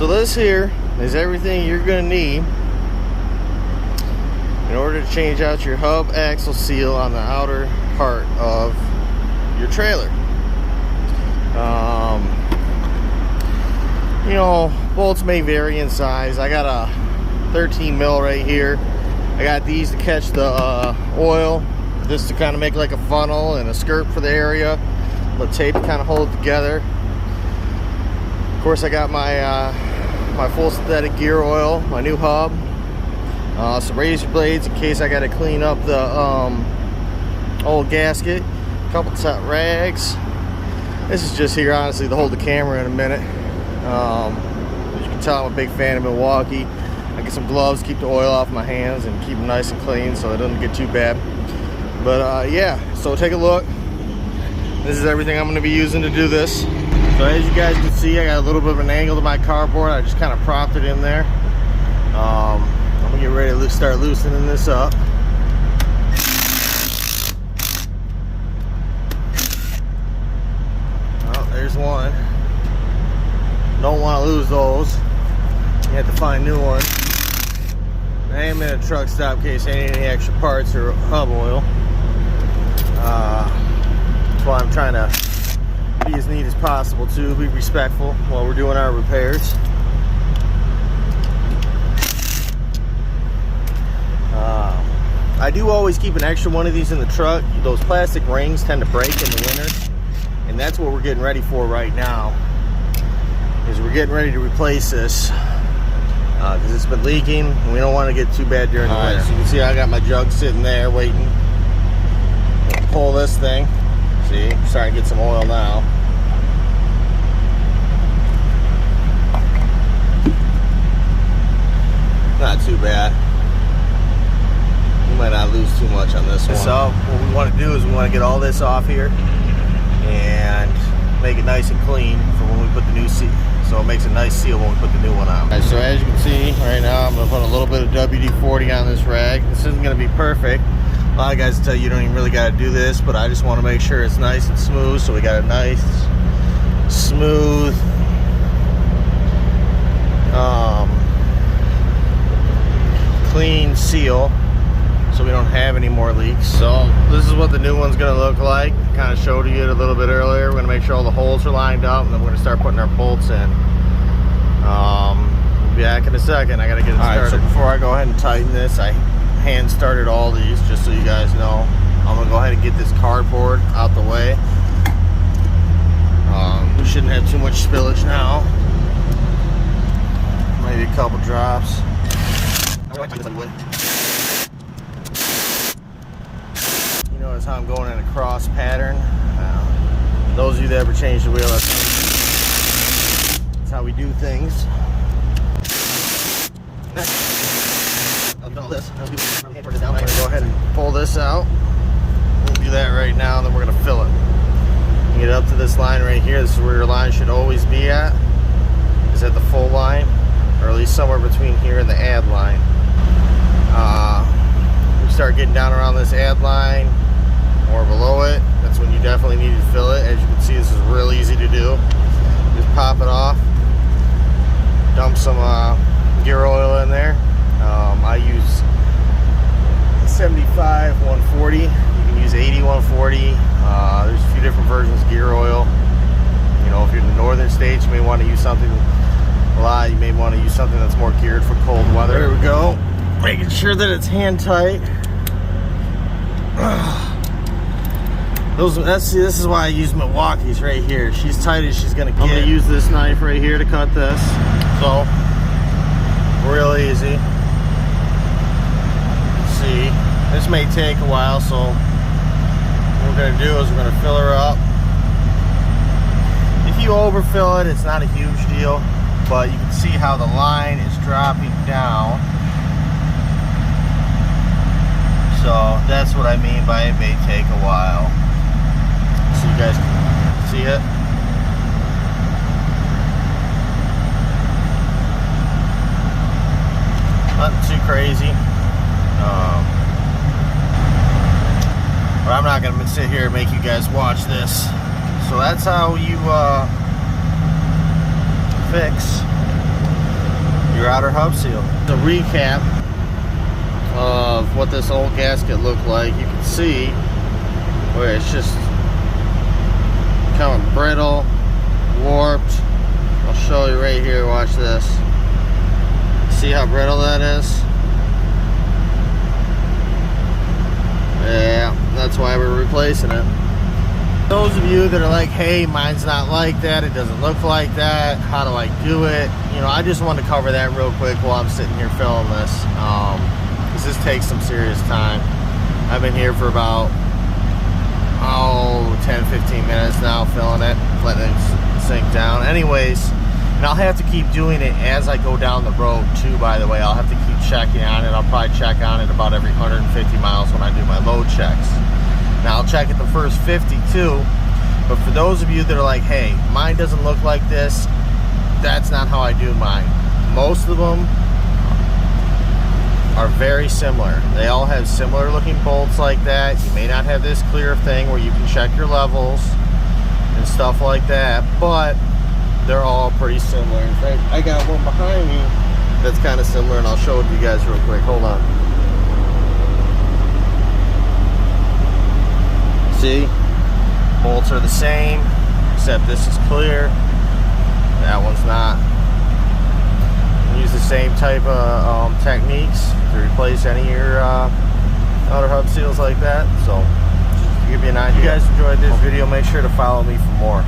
So this here is everything you're going to need in order to change out your hub axle seal on the outer part of your trailer. You know, bolts may vary in size. I got a 13 mil right here. I got these to catch the oil, this to kind of make like a funnel and a skirt for the area, but tape to kind of hold it together. Of course, I got my my full synthetic gear oil, my new hub, some razor blades in case I got to clean up the old gasket, a couple top rags. This is just here honestly to hold the camera in a minute. As you can tell, I'm a big fan of Milwaukee. I get some gloves, keep the oil off my hands and keep them nice and clean so it doesn't get too bad. But yeah, so take a look. This is everything I'm going to be using to do this. So as you guys can see, I got a little bit of an angle to my cardboard. I just kind of propped it in there. I'm going to get ready to start loosening this up. Oh, there's one. Don't want to lose those. You have to find new ones. I am in a truck stop in case I need any extra parts or hub oil. That's why I'm trying to be as neat as possible too, be respectful while we're doing our repairs. I do always keep an extra one of these in the truck. Those plastic rings tend to break in the winter, and that's what we're getting ready for right now. Is we're getting ready to replace this because it's been leaking and we don't want to get too bad during the winter. So you can see I got my jug sitting there waiting. Pull this thing. See, I'm starting to get some oil now. Not too bad. We might not lose too much on this one. So what we want to do is we want to get all this off here and make it nice and clean for when we put the new seal. So it makes a nice seal when we put the new one on. Right, so as you can see right now, I'm going to put a little bit of WD-40 on this rag. This isn't going to be perfect. A lot of guys tell you don't even really got to do this, but I just want to make sure it's nice and smooth. So we got a nice, smooth, clean seal, so we don't have any more leaks. So this is what the new one's going to look like. Kind of showed you it a little bit earlier. We're going to make sure all the holes are lined up, and then we're going to start putting our bolts in. We'll be back in a second. I got to get it started. All right, so before I go ahead and tighten this, I hand started all these just so you guys know. I'm going to go ahead and get this cardboard out the way. We shouldn't have too much spillage now. Maybe a couple drops. You notice how I'm going in a cross pattern. Those of you that ever changed the wheel, that's how we do things. I'm going to go ahead and pull this out. We'll do that right now, then we're going to fill it. Get up to this line right here. This is where your line should always be at. Is at the full line, or at least somewhere between here and the add line. We start getting down around this add line or below it. That's when you definitely need to fill it. As you can see, this is real easy to do. Just pop it off. Dump some gear oil in there. I use 75 140. You can use 80 140. There's a few different versions of gear oil. You know, if you're in the northern states, you may want to use something a lot. You may want to use something that's more geared for cold weather. There we go. Making sure that it's hand tight. This is why I use Milwaukee's right here. She's tight as she's gonna get. I'm gonna use this knife right here to cut this. So real easy. See, this may take a while, so what we're gonna do is we're gonna fill her up. If you overfill it, it's not a huge deal, but you can see how the line is dropping down. So that's what I mean by it may take a while. So you guys can see it. Nothing too crazy. But I'm not going to sit here and make you guys watch this. So that's how you fix your outer hub seal. The recap of what this old gasket looked like. You can see where it's just kind of brittle, warped. I'll show you right here. Watch this. See how brittle that is? Yeah, that's why we're replacing it. Those of you that are like, hey, mine's not like that, it doesn't look like that, how do I do it? You know, I just wanted to cover that real quick while I'm sitting here filming this. Because this takes some serious time. I've been here for about 10-15 minutes now filling it, letting it sink down. Anyways, and I'll have to keep doing it as I go down the road too, by the way. I'll have to keep checking on it. I'll probably check on it about every 150 miles when I do my load checks. Now I'll check it the first 50 too, but for those of you that are like, hey, mine doesn't look like this, that's not how I do mine. Most of them are very similar. They all have similar looking bolts like that. You may not have this clear thing where you can check your levels and stuff like that, but they're all pretty similar. In fact, I got one behind me that's kind of similar, and I'll show it to you guys real quick. Hold on. See? Bolts are the same, except this is clear. That one's not. Use the same type of techniques to replace any of your outer hub seals like that. So, just to give you an idea. If you guys enjoyed this video, make sure to follow me for more.